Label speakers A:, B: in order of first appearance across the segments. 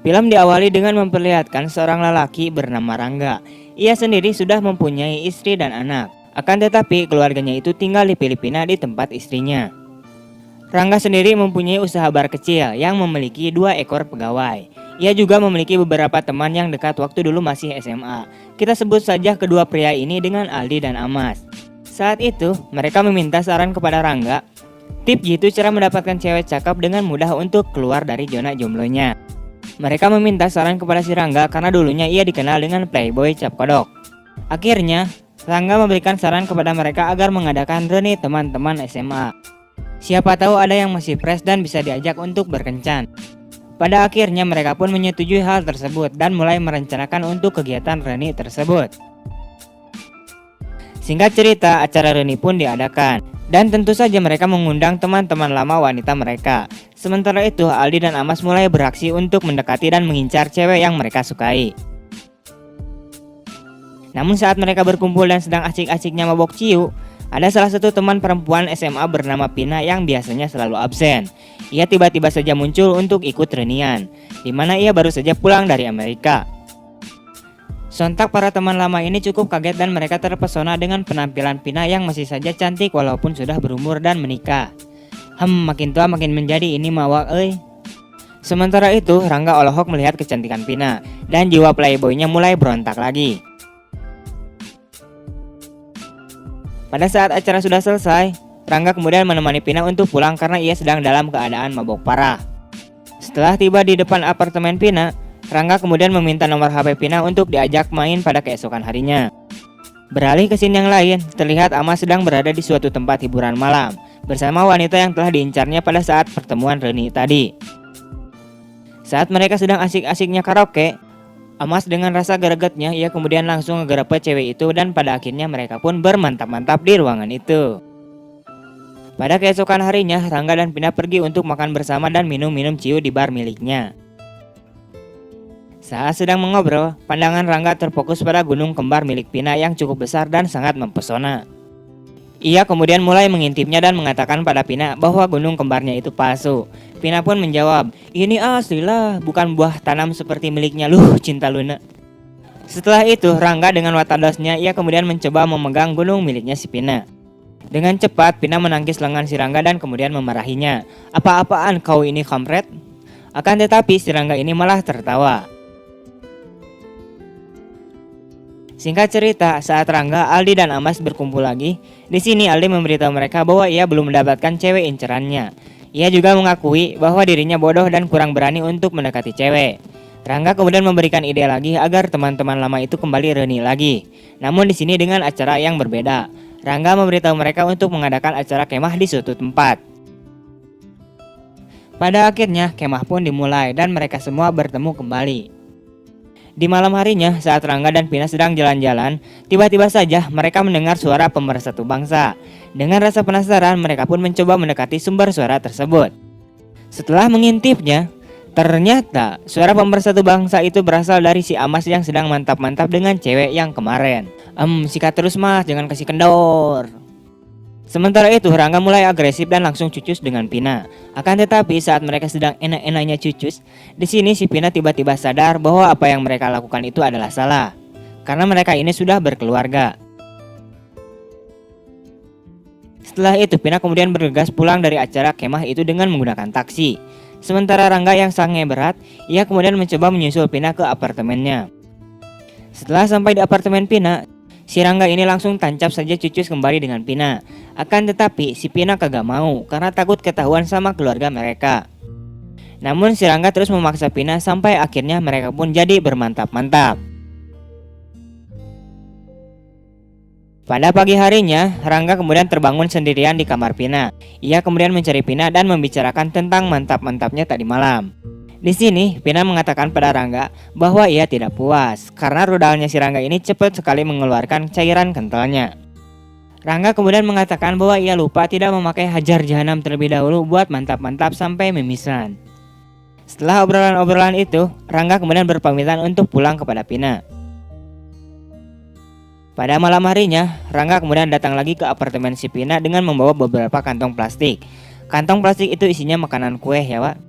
A: Film diawali dengan memperlihatkan seorang lelaki bernama Rangga. Ia sendiri sudah mempunyai istri dan anak. Akan tetapi keluarganya itu tinggal di Filipina di tempat istrinya. Rangga sendiri mempunyai usaha bar kecil yang memiliki 2 ekor pegawai. Ia juga memiliki beberapa teman yang dekat waktu dulu masih SMA. Kita sebut saja kedua pria ini dengan Aldi dan Amas. Saat itu mereka meminta saran kepada Rangga. Tip jitu cara mendapatkan cewek cakep dengan mudah untuk keluar dari zona jomblonya. Mereka meminta saran kepada si Rangga karena dulunya ia dikenal dengan playboy cap kodok. Akhirnya, Rangga memberikan saran kepada mereka agar mengadakan reuni teman-teman SMA. Siapa tahu ada yang masih fresh dan bisa diajak untuk berkencan. Pada akhirnya mereka pun menyetujui hal tersebut dan mulai merencanakan untuk kegiatan reuni tersebut. Singkat cerita, acara reuni pun diadakan. Dan tentu saja mereka mengundang teman-teman lama wanita mereka. Sementara itu, Aldi dan Amas mulai beraksi untuk mendekati dan mengincar cewek yang mereka sukai. Namun saat mereka berkumpul dan sedang asik-asiknya mabok ciu, ada salah satu teman perempuan SMA bernama Pina yang biasanya selalu absen. Ia tiba-tiba saja muncul untuk ikut reunian, di mana ia baru saja pulang dari Amerika. Sontak para teman lama ini cukup kaget dan mereka terpesona dengan penampilan Pina yang masih saja cantik walaupun sudah berumur dan menikah. Makin tua makin menjadi ini mawak Sementara itu Rangga Olohok melihat kecantikan Pina dan jiwa playboynya mulai berontak lagi. Pada saat acara sudah selesai, Rangga kemudian menemani Pina untuk pulang karena ia sedang dalam keadaan mabok parah. Setelah tiba di depan apartemen Pina, Rangga kemudian meminta nomor HP Pina untuk diajak main pada keesokan harinya. Beralih ke scene yang lain, terlihat Amas sedang berada di suatu tempat hiburan malam bersama wanita yang telah diincarnya pada saat pertemuan reuni tadi. Saat mereka sedang asik-asiknya karaoke, Amas dengan rasa gregetnya ia kemudian langsung ngegerepet cewek itu dan pada akhirnya mereka pun bermantap-mantap di ruangan itu. Pada keesokan harinya, Rangga dan Pina pergi untuk makan bersama dan minum-minum ciu di bar miliknya. Saat sedang mengobrol, pandangan Rangga terfokus pada gunung kembar milik Pina yang cukup besar dan sangat mempesona. Ia kemudian mulai mengintipnya dan mengatakan pada Pina bahwa gunung kembarnya itu palsu. Pina pun menjawab, "Ini asli lah, bukan buah tanam seperti miliknya lu, cinta Luna." Setelah itu, Rangga dengan watadosnya ia kemudian mencoba memegang gunung miliknya si Pina. Dengan cepat, Pina menangkis lengan si Rangga dan kemudian memarahinya. "Apa-apaan kau ini, kampret?" Akan tetapi si Rangga ini malah tertawa. Singkat cerita, saat Rangga, Aldi dan Amas berkumpul lagi, di sini Aldi memberitahu mereka bahwa ia belum mendapatkan cewek incerannya. Ia juga mengakui bahwa dirinya bodoh dan kurang berani untuk mendekati cewek. Rangga kemudian memberikan ide lagi agar teman-teman lama itu kembali reuni lagi. Namun di sini dengan acara yang berbeda. Rangga memberitahu mereka untuk mengadakan acara kemah di suatu tempat. Pada akhirnya kemah pun dimulai dan mereka semua bertemu kembali. Di malam harinya, saat Rangga dan Pina sedang jalan-jalan, tiba-tiba saja mereka mendengar suara pemersatu bangsa. Dengan rasa penasaran, mereka pun mencoba mendekati sumber suara tersebut. Setelah mengintipnya, ternyata suara pemersatu bangsa itu berasal dari si Amas yang sedang mantap-mantap dengan cewek yang kemarin. Sikat terus mas, jangan kasih kendor. Sementara itu Rangga mulai agresif dan langsung cucus dengan Pina. Akan tetapi saat mereka sedang enak-enaknya cucus, di sini si Pina tiba-tiba sadar bahwa apa yang mereka lakukan itu adalah salah. Karena mereka ini sudah berkeluarga. Setelah itu Pina kemudian bergegas pulang dari acara kemah itu dengan menggunakan taksi. Sementara Rangga yang sange berat, ia kemudian mencoba menyusul Pina ke apartemennya. Setelah sampai di apartemen Pina, si Rangga ini langsung tancap saja cucus kembali dengan Pina. Akan tetapi si Pina kagak mau karena takut ketahuan sama keluarga mereka. Namun si Rangga terus memaksa Pina sampai akhirnya mereka pun jadi bermantap-mantap. Pada pagi harinya, Rangga kemudian terbangun sendirian di kamar Pina. Ia kemudian mencari Pina dan membicarakan tentang mantap-mantapnya tadi malam. Di sini, Pina mengatakan pada Rangga bahwa ia tidak puas karena rudalnya si Rangga ini cepat sekali mengeluarkan cairan kentalnya. Rangga kemudian mengatakan bahwa ia lupa tidak memakai hajar jahanam terlebih dahulu buat mantap-mantap sampai mimisan. Setelah obrolan-obrolan itu, Rangga kemudian berpamitan untuk pulang kepada Pina. Pada malam harinya, Rangga kemudian datang lagi ke apartemen si Pina dengan membawa beberapa kantong plastik. Kantong plastik itu isinya makanan kue ya Wak.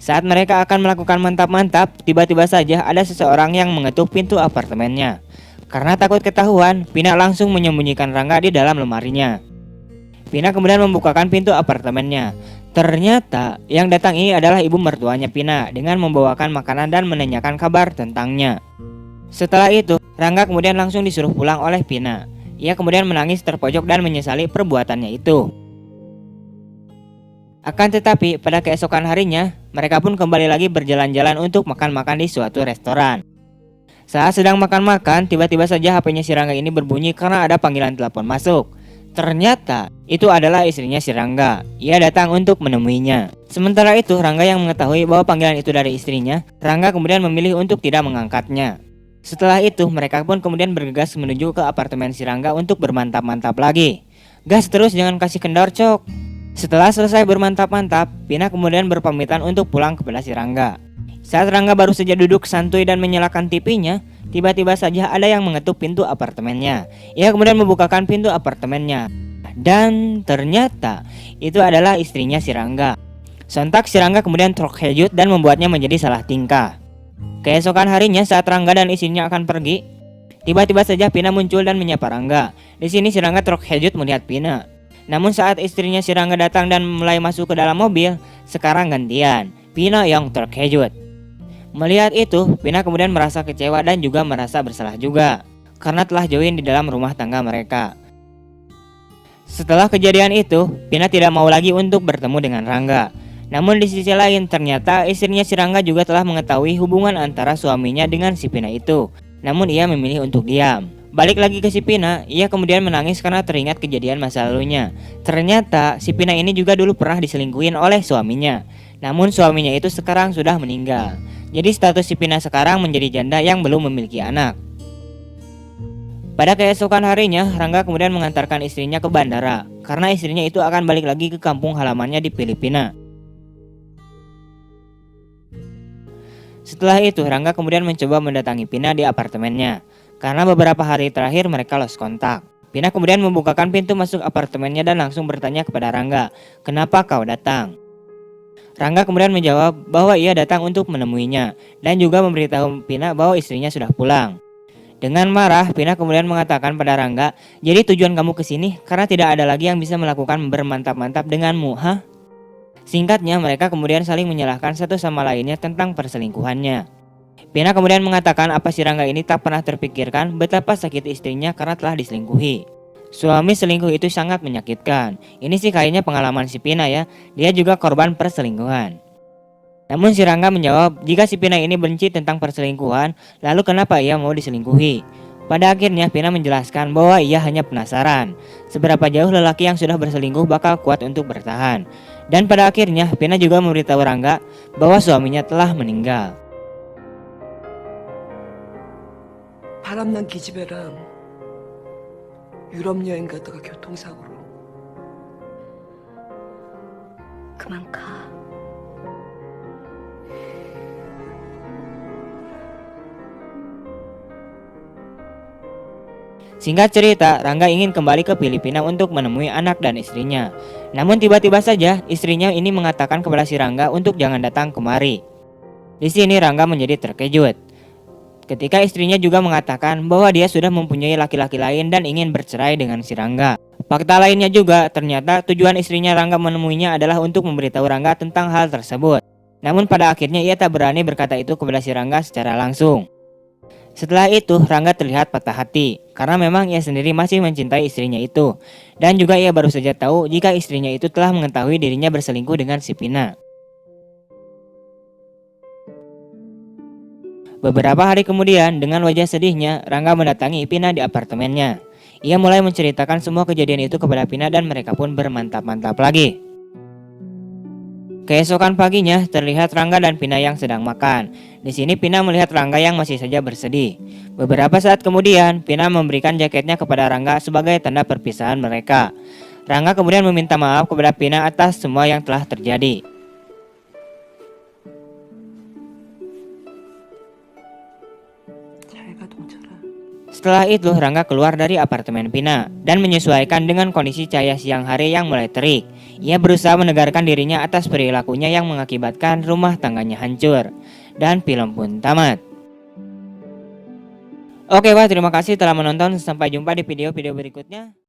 A: Saat mereka akan melakukan mantap-mantap, tiba-tiba saja ada seseorang yang mengetuk pintu apartemennya. Karena takut ketahuan, Pina langsung menyembunyikan Rangga di dalam lemarinya. Pina kemudian membukakan pintu apartemennya. Ternyata yang datang ini adalah ibu mertuanya Pina dengan membawakan makanan dan menanyakan kabar tentangnya. Setelah itu, Rangga kemudian langsung disuruh pulang oleh Pina. Ia kemudian menangis terpojok dan menyesali perbuatannya itu. Akan tetapi, pada keesokan harinya, mereka pun kembali lagi berjalan-jalan untuk makan-makan di suatu restoran. Saat sedang makan-makan, tiba-tiba saja HP-nya si Rangga ini berbunyi karena ada panggilan telepon masuk. Ternyata, itu adalah istrinya si Rangga. Ia datang untuk menemuinya. Sementara itu, Rangga yang mengetahui bahwa panggilan itu dari istrinya, Rangga kemudian memilih untuk tidak mengangkatnya. Setelah itu, mereka pun kemudian bergegas menuju ke apartemen si Rangga untuk bermantap-mantap lagi. Gas terus, jangan kasih kendor, cok. Setelah selesai bermantap-mantap, Pina kemudian berpamitan untuk pulang kepada si Rangga. Saat Rangga baru saja duduk santuy dan menyalakan TV-nya, tiba-tiba saja ada yang mengetuk pintu apartemennya. Ia kemudian membukakan pintu apartemennya. Dan ternyata itu adalah istrinya si Rangga. Sontak si Rangga kemudian terkejut dan membuatnya menjadi salah tingkah. Keesokan harinya saat Rangga dan istrinya akan pergi, tiba-tiba saja Pina muncul dan menyapa Rangga. Di sini si Rangga terkejut melihat Pina. Namun saat istrinya si Rangga datang dan mulai masuk ke dalam mobil, sekarang gantian, Pina yang terkejut. Melihat itu, Pina kemudian merasa kecewa dan juga merasa bersalah juga, karena telah join di dalam rumah tangga mereka. Setelah kejadian itu, Pina tidak mau lagi untuk bertemu dengan Rangga. Namun di sisi lain, ternyata istrinya si Rangga juga telah mengetahui hubungan antara suaminya dengan si Pina itu. Namun ia memilih untuk diam. Balik lagi ke si Pina, ia kemudian menangis karena teringat kejadian masa lalunya. Ternyata si Pina ini juga dulu pernah diselingkuhin oleh suaminya. Namun suaminya itu sekarang sudah meninggal. Jadi status si Pina sekarang menjadi janda yang belum memiliki anak. Pada keesokan harinya, Rangga kemudian mengantarkan istrinya ke bandara karena istrinya itu akan balik lagi ke kampung halamannya di Filipina. Setelah itu, Rangga kemudian mencoba mendatangi Pina di apartemennya. Karena beberapa hari terakhir mereka lost kontak. Pina kemudian membukakan pintu masuk apartemennya dan langsung bertanya kepada Rangga, "Kenapa kau datang?" Rangga kemudian menjawab bahwa ia datang untuk menemuinya dan juga memberitahu Pina bahwa istrinya sudah pulang. Dengan marah, Pina kemudian mengatakan pada Rangga, "Jadi tujuan kamu ke sini karena tidak ada lagi yang bisa melakukan bermantap-mantap denganmu, hah?" Singkatnya, mereka kemudian saling menyalahkan satu sama lainnya tentang perselingkuhannya. Pina kemudian mengatakan apa si Rangga ini tak pernah terpikirkan betapa sakit istrinya karena telah diselingkuhi. Suami selingkuh itu sangat menyakitkan. Ini sih kayaknya pengalaman si Pina ya. Dia juga korban perselingkuhan. Namun si Rangga menjawab jika si Pina ini benci tentang perselingkuhan, lalu kenapa ia mau diselingkuhi? Pada akhirnya Pina menjelaskan bahwa ia hanya penasaran seberapa jauh lelaki yang sudah berselingkuh bakal kuat untuk bertahan. Dan pada akhirnya Pina juga memberitahu Rangga bahwa suaminya telah meninggal.
B: 바람난 기집애랑 유럽 여행 가다가 교통사고로.
C: 그만 가.
A: Singkat cerita, Rangga ingin kembali ke Filipina untuk menemui anak dan istrinya. Namun tiba-tiba saja istrinya ini mengatakan kepada si Rangga untuk jangan datang kemari. Di sini Rangga menjadi terkejut ketika istrinya juga mengatakan bahwa dia sudah mempunyai laki-laki lain dan ingin bercerai dengan si Rangga. Fakta lainnya juga, ternyata tujuan istrinya Rangga menemuinya adalah untuk memberitahu Rangga tentang hal tersebut. Namun pada akhirnya ia tak berani berkata itu kepada si Rangga secara langsung. Setelah itu, Rangga terlihat patah hati karena memang ia sendiri masih mencintai istrinya itu. Dan juga ia baru saja tahu jika istrinya itu telah mengetahui dirinya berselingkuh dengan si Pina. Beberapa hari kemudian, dengan wajah sedihnya, Rangga mendatangi Pina di apartemennya. Ia mulai menceritakan semua kejadian itu kepada Pina dan mereka pun bermantap-mantap lagi. Keesokan paginya, terlihat Rangga dan Pina yang sedang makan. Di sini Pina melihat Rangga yang masih saja bersedih. Beberapa saat kemudian, Pina memberikan jaketnya kepada Rangga sebagai tanda perpisahan mereka. Rangga kemudian meminta maaf kepada Pina atas semua yang telah terjadi. Setelah itu, Rangga keluar dari apartemen Pina dan menyesuaikan dengan kondisi cahaya siang hari yang mulai terik. Ia berusaha menegarkan dirinya atas perilakunya yang mengakibatkan rumah tangganya hancur. Dan film pun tamat. Oke, wah, terima kasih telah menonton. Sampai jumpa di video-video berikutnya.